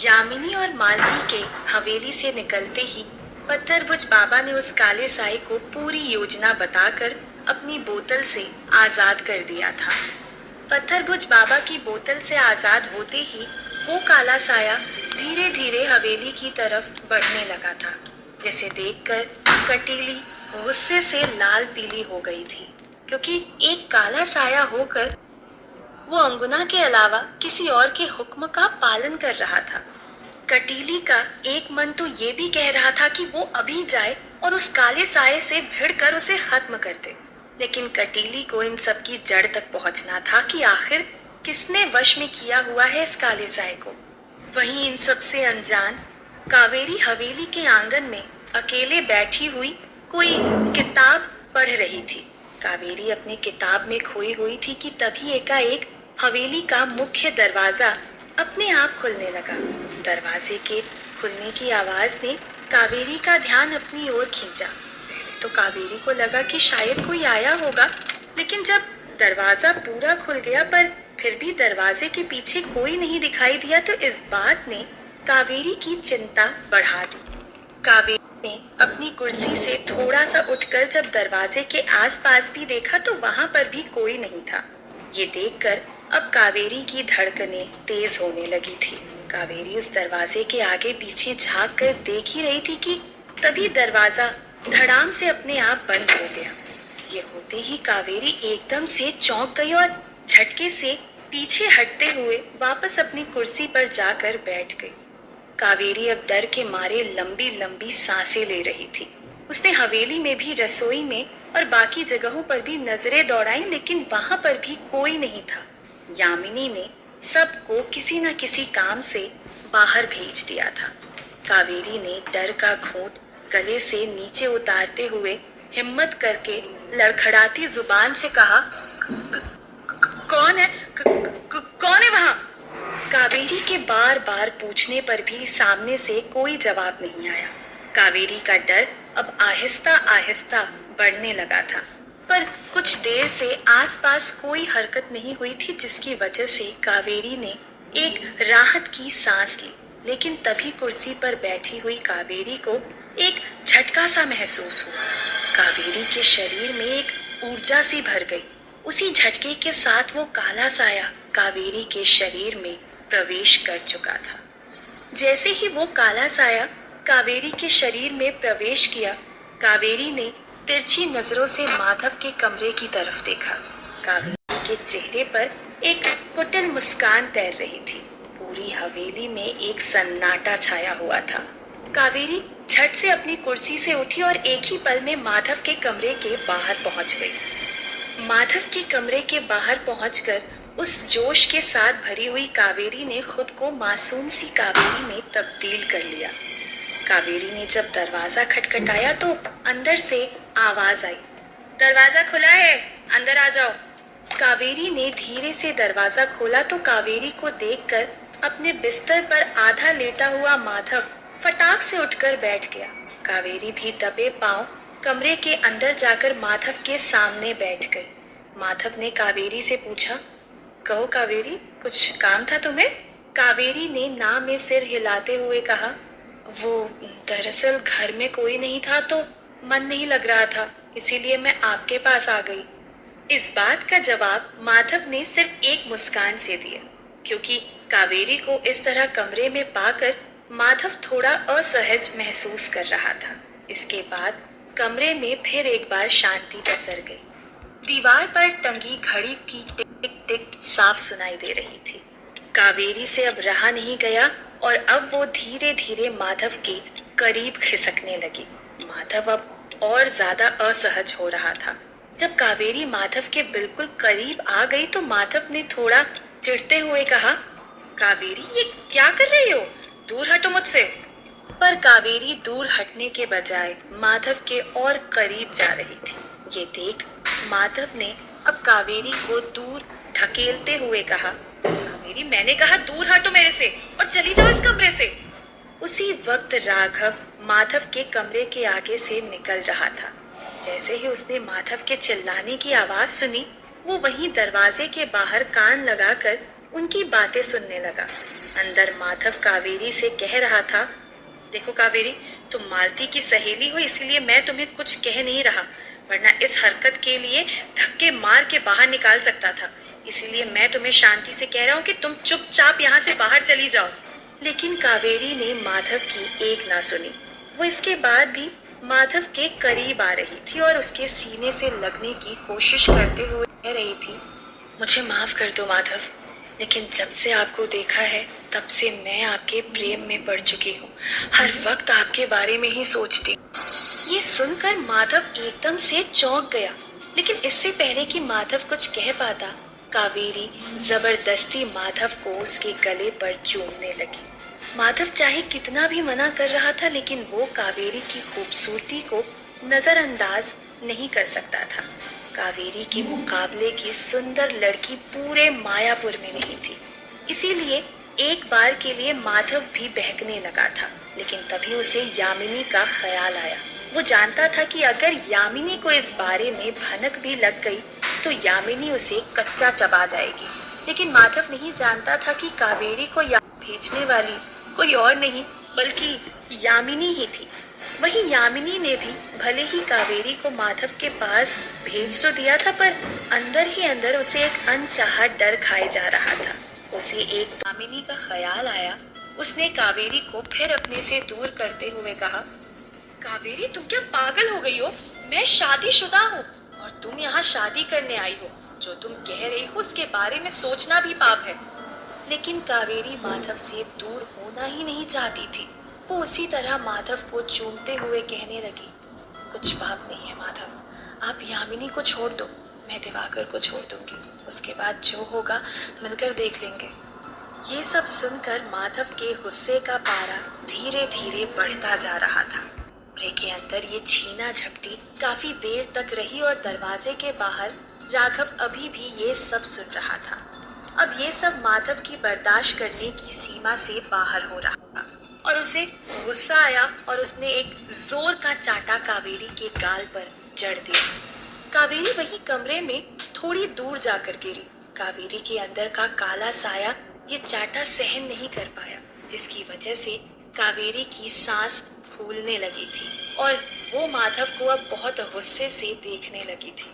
यामिनी और मालती के हवेली से निकलते ही पत्थरभुज बाबा ने उस काले साए को पूरी योजना बताकर अपनी बोतल से आजाद कर दिया था। पत्थरभुज बाबा की बोतल से आजाद होते ही वो काला साया धीरे धीरे हवेली की तरफ बढ़ने लगा था, जिसे देखकर कटीली गुस्से से लाल पीली हो गई थी, क्योंकि एक काला साया होकर वो अंगुना के अलावा किसी और के हुक्म का पालन कर रहा था। कटीली का एक मन तो ये भी कह रहा था कि वो अभी जाए और उस काले साये से भिड़कर उसे खत्म कर दे, लेकिन कटीली को इन सब की जड़ तक पहुंचना था कि आखिर किसने वश में किया हुआ है इस काले साये को। वहीं इन सब से अनजान कावेरी हवेली के आंगन में अकेले बैठी हुई कोई किताब पढ़ रही थी। कावेरी अपनी किताब में खोई हुई थी कि तभी एकाएक हवेली का मुख्य दरवाजा अपने आप खुलने लगा। दरवाजे के खुलने की आवाज ने कावेरी का ध्यान अपनी ओर खींचा। तो कावेरी को लगा कि शायद कोई आया होगा, लेकिन जब दरवाजा पूरा खुल गया पर फिर भी दरवाजे के पीछे कोई नहीं दिखाई दिया तो इस बात ने कावेरी की चिंता बढ़ा दी। कावेरी ने अपनी कुर्सी से थोड़ा सा उठकर जब दरवाजे के आसपास भी देखा तो वहां पर भी कोई नहीं था। ये देखकर अब कावेरी की धड़कनें तेज होने लगी थी। कावेरी उस दरवाजे के आगे पीछे झांक कर देख ही रही थी कि तभी दरवाजा धड़ाम से अपने आप बंद हो गया। ये होते ही कावेरी एकदम से चौंक गई और झटके से पीछे हटते हुए वापस अपनी कुर्सी पर जाकर बैठ गई। कावेरी अब डर के मारे लंबी लंबी सांसें ले रही थी। उसने हवेली में भी, रसोई में और बाकी जगहों पर भी नजरें दौड़ाई, लेकिन वहां पर भी कोई नहीं था। यामिनी ने सबको किसी न किसी काम से बाहर भेज दिया था। कावेरी ने डर का घूंट गले से नीचे उतारते हुए हिम्मत करके लड़खड़ाती जुबान से कहा, कौन है? कौन है वहां? कावेरी के बार बार पूछने पर भी सामने से कोई जवाब नहीं आया। कावेरी का डर अब आहिस्ता आहिस्ता बढ़ने लगा था, पर कुछ देर से आसपास कोई हरकत नहीं हुई थी, जिसकी वजह से कावेरी ने एक राहत की सांस ली। लेकिन तभी कुर्सी पर बैठी हुई कावेरी को एक झटका सा महसूस हुआ। कावेरी के शरीर में एक ऊर्जा सी भर गई। उसी झटके के साथ वो काला साया कावेरी के शरीर में प्रवेश कर चुका था। जैसे ही वो काला साया कावेरी के शरीर में प्रवेश किया, कावेरी ने तिरछी नजरों से माधव के कमरे की तरफ देखा। कावेरी के चेहरे पर एक कुटिल मुस्कान तैर रही थी। पूरी हवेली में एक सन्नाटा छाया हुआ था। कावेरी झट से अपनी कुर्सी से उठी और एक ही पल में माधव के कमरे के बाहर पहुंच गई। माधव के कमरे के बाहर पहुंचकर उस जोश के साथ भरी हुई कावेरी ने खुद को मासूम सी कावेरी में तब्दील कर लिया। कावेरी ने जब दरवाजा खटखटाया तो अंदर से आवाज आई, दरवाजा खुला है, अंदर आ जाओ। कावेरी ने धीरे से दरवाजा खोला तो कावेरी को देखकर अपने बिस्तर पर आधा लेटा हुआ माधव फटाक से उठकर बैठ गया। कावेरी भी दबे पांव कमरे के अंदर जाकर माधव के सामने बैठ गई। माधव ने कावेरी से पूछा, कहो कावेरी, कुछ काम था तुम्हें? कावेरी ने ना में सिर हिलाते हुए कहा, वो दरअसल घर में कोई नहीं था तो मन नहीं लग रहा था, इसीलिए मैं आपके पास आ गई। इस बात का जवाब माधव ने सिर्फ एक मुस्कान से दिया, क्योंकि कावेरी को इस तरह कमरे में पाकर माधव थोड़ा असहज महसूस कर रहा था। इसके बाद कमरे में फिर एक बार शांति पसर गई। दीवार पर टंगी घड़ी की टिक टिक टिक साफ सुनाई दे रही थी। कावेरी से अब रहा नहीं गया और अब वो धीरे धीरे माधव के करीब खिसकने लगी। माधव अब और ज्यादा असहज हो रहा था। जब कावेरी माधव के बिल्कुल करीब आ गई तो माधव ने थोड़ा चिढ़ते हुए कहा, कावेरी ये क्या कर रही हो? दूर हटो मुझसे। पर कावेरी दूर हटने के बजाय माधव के और करीब जा रही थी। ये देख माधव ने अब कावेरी को दूर ढकेलते हुए कहा, कावेरी मैंने कहा दूर हटो मेरे से और चली जाओ इस कमरे से। उसी वक्त राघव माधव के कमरे के आगे से निकल रहा था। जैसे ही उसने माधव के चिल्लाने की आवाज सुनी, वो वहीं दरवाजे के बाहर कान लगाकर उनकी बातें सुनने लगा। अंदर माधव कावेरी से कह रहा था, देखो कावेरी, तुम मालती की सहेली हो, इसीलिए मैं तुम्हें कुछ कह नहीं रहा, वरना इस हरकत के लिए धक्के मार के बाहर निकाल सकता था। इसीलिए मैं तुम्हें शांति से कह रहा हूँ कि तुम चुपचाप यहाँ से बाहर चली जाओ। लेकिन कावेरी ने माधव की एक ना सुनी। वो इसके बाद भी माधव के करीब आ रही थी और उसके सीने से लगने की कोशिश करते हुए कह रही थी, मुझे माफ कर दो माधव, लेकिन जब से आपको देखा है तब से मैं आपके प्रेम में पड़ चुकी हूँ। हर वक्त आपके बारे में ही सोचती। ये सुनकर माधव एकदम से चौंक गया, लेकिन इससे पहले कि माधव कुछ कह पाता, कावेरी जबरदस्ती माधव को उसके गले पर चूमने लगी। माधव चाहे कितना भी मना कर रहा था, लेकिन वो कावेरी की खूबसूरती को नजरअंदाज नहीं कर सकता था। कावेरी के मुकाबले की सुंदर लड़की पूरे मायापुर में नहीं थी, इसीलिए एक बार के लिए माधव भी बहकने लगा था। लेकिन तभी उसे यामिनी का ख्याल आया। वो जानता था कि अगर यामिनी को इस बारे में भनक भी लग गई तो यामिनी उसे कच्चा चबा जाएगी। लेकिन माधव नहीं जानता था कि कावेरी को भेजने वाली कोई और नहीं बल्कि यामिनी ही थी। वहीं यामिनी ने भी भले ही कावेरी को माधव के पास भेज तो दिया था, पर अंदर ही अंदर उसे एक अनचाहा डर खाए जा रहा था। उसे एक यामिनी का ख्याल आया। उसने कावेरी को फिर अपने से दूर करते हुए कहा, कावेरी, तुम क्या पागल हो गई हो? मैं शादीशुदा हूँ और तुम यहाँ शादी करने आई हो। जो तुम कह रही हो उसके बारे में सोचना भी पाप है। लेकिन कावेरी माधव से दूर होना ही नहीं चाहती थी। वो उसी तरह माधव को चूमते हुए कहने लगी, कुछ पाप नहीं है माधव, आप यामिनी को छोड़ दो, मैं दिवाकर को छोड़ दूंगी। उसके बाद जो होगा मिलकर देख लेंगे। ये सब सुनकर माधव के गुस्से का पारा धीरे धीरे बढ़ता जा रहा था। कमरे के अंदर ये छीना झपटी काफी देर तक रही और दरवाजे के बाहर राघव अभी भी ये सब सुन रहा था। अब ये सब माधव की बर्दाश्त करने की सीमा से बाहर हो रहा था और उसे गुस्सा आया और उसने एक जोर का चांटा कावेरी के गाल पर जड़ दिया। कावेरी वही कमरे में थोड़ी दूर जाकर गिरी। कावेरी के अंदर का काला साया ये चांटा सहन नहीं कर पाया, जिसकी वजह से कावेरी की सांस फूलने लगी थी और वो माधव को अब बहुत गुस्से से देखने लगी थी।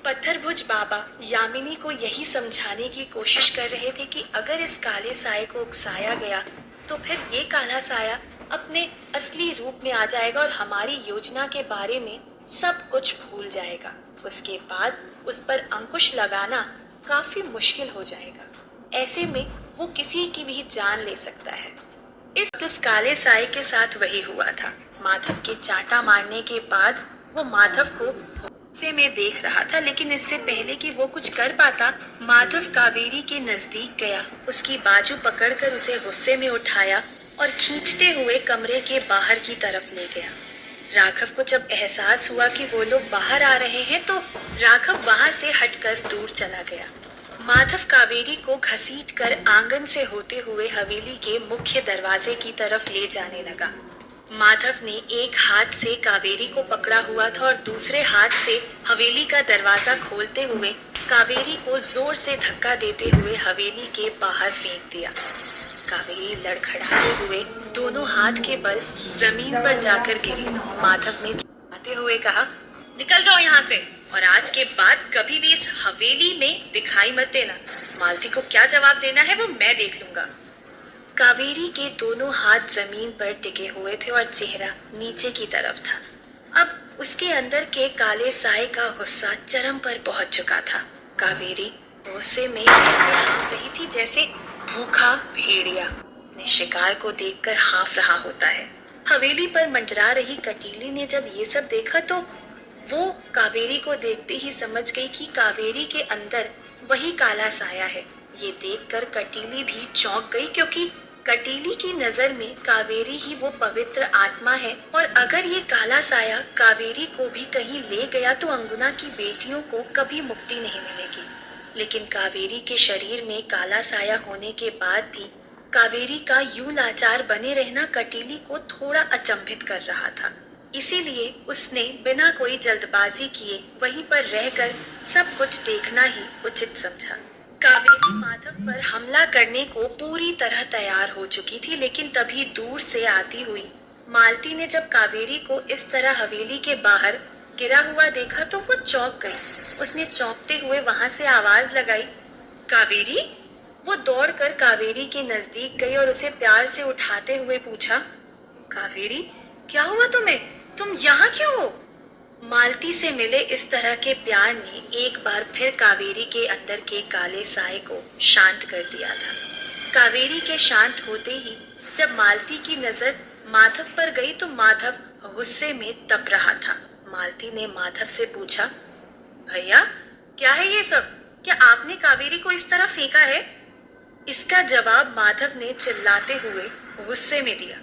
पत्थरभुज बाबा यामिनी को यही समझाने की कोशिश कर रहे थे कि अगर इस काले साये को उकसाया गया तो फिर ये काला साया अपने असली रूप में आ जाएगा और हमारी योजना के बारे में सब कुछ भूल जाएगा। उसके बाद उस पर अंकुश लगाना काफी मुश्किल हो जाएगा। ऐसे में वो किसी की भी जान ले सकता है। उस काले साये के साथ वही हुआ था। माधव के चांटा मारने के बाद वो माधव को गुस्से में देख रहा था, लेकिन इससे पहले कि वो कुछ कर पाता, माधव कावेरी के नजदीक गया, उसकी बाजू पकड़कर उसे गुस्से में उठाया और खींचते हुए कमरे के बाहर की तरफ ले गया। राघव को जब एहसास हुआ कि वो लोग बाहर आ रहे हैं तो राघव वहां से हटकर दूर चला गया। माधव कावेरी को घसीटकर आंगन से होते हुए हवेली के मुख्य दरवाजे की तरफ ले जाने लगा। माधव ने एक हाथ से कावेरी को पकड़ा हुआ था और दूसरे हाथ से हवेली का दरवाजा खोलते हुए कावेरी को जोर से धक्का देते हुए हवेली के बाहर फेंक दिया। कावेरी लड़खड़ाते हुए दोनों हाथ के बल जमीन पर जाकर गिरी। माधव ने चिल्लाते हुए कहा, निकल जाओ यहाँ से और आज के बाद कभी भी इस हवेली में दिखाई मत देना। मालती को क्या जवाब देना है वो मैं देख लूंगा। कावेरी के दोनों हाथ जमीन पर टिके हुए थे और चेहरा नीचे की तरफ था। अब उसके अंदर के काले साये का गुस्सा चरम पर पहुंच चुका था। कावेरी गुस्से में ऐसे हाँफ रही थी जैसे भूखा भेड़िया ने शिकार को देखकर हाँफ रहा होता है। हवेली पर मंडरा रही कटीली ने जब ये सब देखा तो वो कावेरी को देखते ही समझ गई कि कावेरी के अंदर वही काला साया है। ये देखकर कटीली भी चौंक गई, क्योंकि कटीली की नजर में कावेरी ही वो पवित्र आत्मा है और अगर ये काला साया कावेरी को भी कहीं ले गया तो अंगुना की बेटियों को कभी मुक्ति नहीं मिलेगी। लेकिन कावेरी के शरीर में काला साया होने के बाद भी कावेरी का यूं लाचार बने रहना कटीली को थोड़ा अचंभित कर रहा था। इसीलिए उसने बिना कोई जल्दबाजी किए वहीं पर रहकर सब कुछ देखना ही उचित समझा। कावेरी माधव पर हमला करने को पूरी तरह तैयार हो चुकी थी, लेकिन तभी दूर से आती हुई मालती ने जब कावेरी को इस तरह हवेली के बाहर गिरा हुआ देखा तो वो चौंक गई। उसने चौंकते हुए वहां से आवाज लगाई, कावेरी। वो दौड़कर कावेरी के नजदीक गई और उसे प्यार से उठाते हुए पूछा, कावेरी, क्या हुआ तुम्हें? तुम यहाँ क्यों हो? मालती से मिले इस तरह के प्यार ने एक बार फिर कावेरी के अंदर के काले साए को शांत कर दिया था। कावेरी के शांत होते ही जब मालती की नजर माधव पर गई तो माधव गुस्से में तप रहा था। मालती ने माधव से पूछा, भैया, क्या है ये सब? क्या आपने कावेरी को इस तरह फेंका है? इसका जवाब माधव ने चिल्लाते हुए गुस्से में दिया,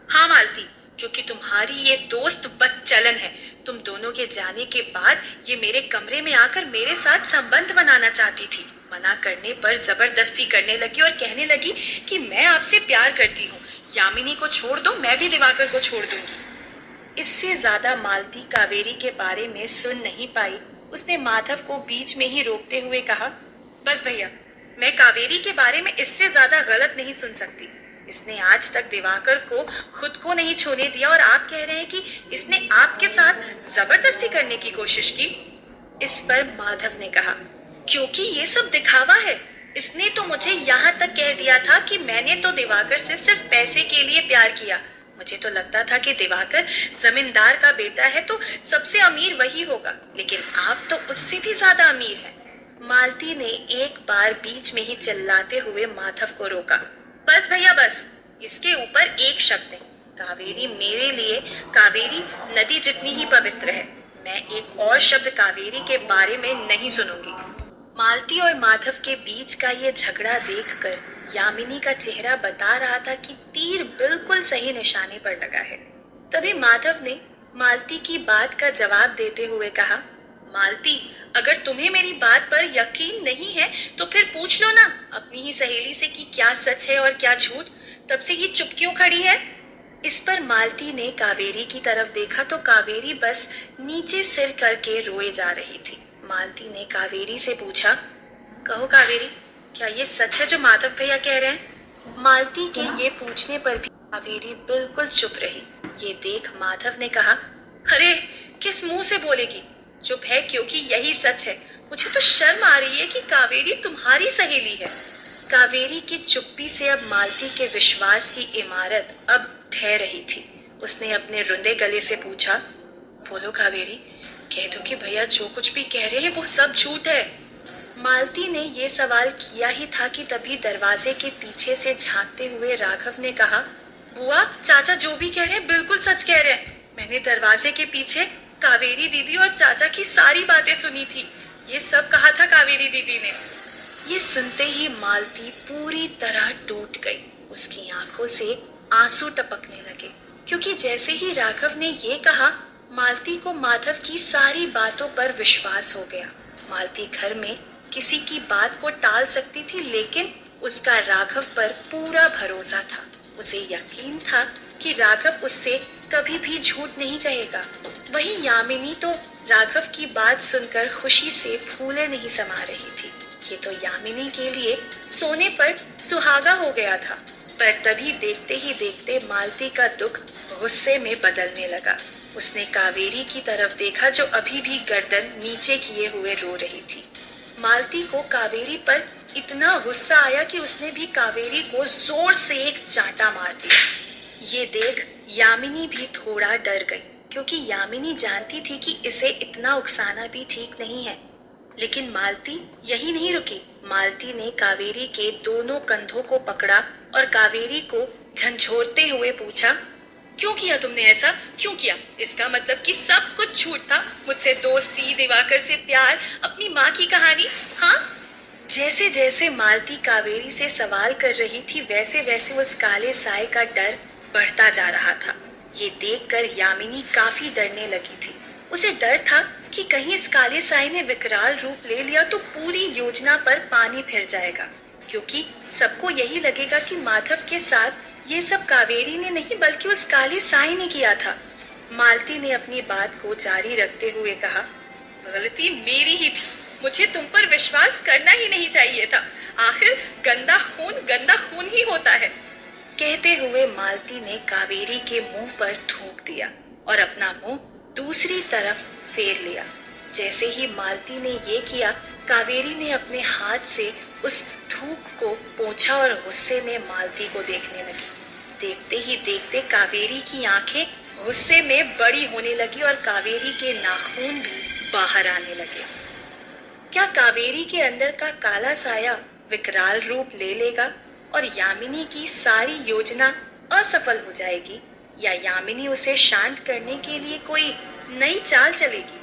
हाँ मालती, क्योंकि तुम्हारी ये दोस्त बदचलन है। तुम दोनों के जाने के बाद ये मेरे कमरे में आकर मेरे साथ संबंध बनाना चाहती थी। मना करने पर जबरदस्ती करने लगी और कहने लगी कि मैं आपसे प्यार करती हूँ, यामिनी को छोड़ दो, मैं भी दिवाकर को छोड़ दूंगी। इससे ज्यादा मालती कावेरी के बारे में सुन नहीं पाई। उसने माधव को बीच में ही रोकते हुए कहा, बस भैया, मैं कावेरी के बारे में इससे ज्यादा गलत नहीं सुन सकती। इसने आज तक दिवाकर को खुद को नहीं छूने दिया और आप कह रहे हैं कि इसने आपके साथ जबरदस्ती करने की कोशिश की। इस पर माधव ने कहा, क्योंकि ये सब दिखावा है। इसने तो मुझे यहाँ तक कह दिया था कि मैंने तो दिवाकर से सिर्फ पैसे के लिए प्यार किया। मुझे तो लगता था कि दिवाकर जमींदार का बेटा है तो सबसे अमीर वही होगा, लेकिन आप तो उससे भी ज्यादा अमीर हैं। मालती ने एक बार बीच में ही चिल्लाते हुए माधव को रोका, बस भैया बस, इसके ऊपर एक शब्द नहीं। कावेरी मेरे लिए कावेरी नदी जितनी ही पवित्र है। मैं एक और शब्द कावेरी के बारे में नहीं सुनूंगी। मालती और माधव के बीच का ये झगड़ा देखकर यामिनी का चेहरा बता रहा था कि तीर बिल्कुल सही निशाने पर लगा है। तभी माधव ने मालती की बात का जवाब देते हुए कहा, मालती, अगर तुम्हें मेरी बात पर यकीन नहीं है तो फिर पूछ लो ना अपनी ही सहेली से कि क्या सच है और क्या झूठ। तब से ये चुप क्यों खड़ी है? इस पर मालती ने कावेरी की तरफ देखा तो कावेरी बस नीचे सिर करके रोए जा रही थी। मालती ने कावेरी से पूछा, कहो कावेरी, क्या ये सच है जो माधव भैया कह रहे हैं? मालती के ये पूछने पर भी कावेरी बिल्कुल चुप रही। ये देख माधव ने कहा, अरे किस मुंह से बोलेगी? चुप है क्योंकि यही सच है। मुझे तो शर्म आ रही है कि कावेरी तुम्हारी सहेली है। कावेरी की चुप्पी से अब मालती के विश्वास की इमारत अब ढह रही थी। उसने अपने रुंधे गले से पूछा, बोलो कावेरी, कह दो कि भैया जो कुछ भी कह रहे हैं वो सब झूठ है। मालती ने ये सवाल किया ही था कि तभी दरवाजे के पीछे से झांकते हुए राघव ने कहा, बुआ, चाचा जो भी कह रहे हैं बिल्कुल सच कह रहे हैं। मैंने दरवाजे के पीछे कावेरी दीदी और चाचा की सारी बातें सुनी थी। ये सब कहा था कावेरी दीदी ने। ये सुनते ही मालती पूरी तरह टूट गई। उसकी आंखों से आंसू टपकने लगे, क्योंकि जैसे ही राघव ने ये कहा, मालती को माधव की सारी बातों पर विश्वास हो गया। मालती घर में किसी की बात को टाल सकती थी, लेकिन उसका राघव पर पूरा भरोसा था। उसे यकीन था कि राघव उससे कभी भी झूठ नहीं कहेगा। वहीं यामिनी तो राघव की बात सुनकर खुशी से फूले नहीं समा रही थी। ये तो यामिनी के लिए सोने पर सुहागा हो गया था। पर तभी देखते ही देखते मालती का दुख गुस्से में बदलने लगा। उसने कावेरी की तरफ देखा जो अभी भी गर्दन नीचे किए हुए रो रही थी। मालती को कावेरी पर इतना गुस्सा आया कि उसने भी कावेरी को जोर से एक चांटा मार दिया। ये देख यामिनी भी थोड़ा डर गई, क्योंकि यामिनी जानती थी कि इसे इतना उकसाना भी ठीक नहीं है। लेकिन मालती यही नहीं रुकी। मालती ने कावेरी के दोनों कंधों को पकड़ा और कावेरी को झंझोरते हुए पूछा, क्यों किया तुमने ऐसा? क्यों किया? इसका मतलब कि सब कुछ झूठ था। मुझसे दोस्ती, दिवाकर से प्यार, अपनी माँ की कहानी। हाँ, जैसे जैसे मालती कावेरी से सवाल कर रही थी, वैसे वैसे उस काले साए का डर बढ़ता जा रहा था। ये देखकर यामिनी काफी डरने लगी थी। उसे डर था कि कहीं इस काले साए ने विकराल रूप ले लिया तो पूरी योजना पर पानी फिर जाएगा, क्योंकि सबको यही लगेगा कि माधव के साथ ये सब कावेरी ने नहीं बल्कि उस काले साए ने किया था। मालती ने अपनी बात को जारी रखते हुए कहा, गलती मेरी ही थी। मुझे तुम पर विश्वास करना ही नहीं चाहिए था। आखिर गंदा खून ही होता है। कहते हुए मालती ने कावेरी के मुंह पर थूक दिया और अपना मुंह दूसरी तरफ फेर लिया। जैसे ही मालती ने ये किया, कावेरी ने अपने हाथ से उस थूक को पोंछा और गुस्से में मालती को देखने लगी। देखते ही देखते कावेरी की आंखें गुस्से में बड़ी होने लगी और कावेरी के नाखून भी बाहर आने लगे। क्या कावेरी के अंदर का काला साया विकराल रूप ले लेगा और यामिनी की सारी योजना असफल हो जाएगी, या यामिनी उसे शांत करने के लिए कोई नई चाल चलेगी?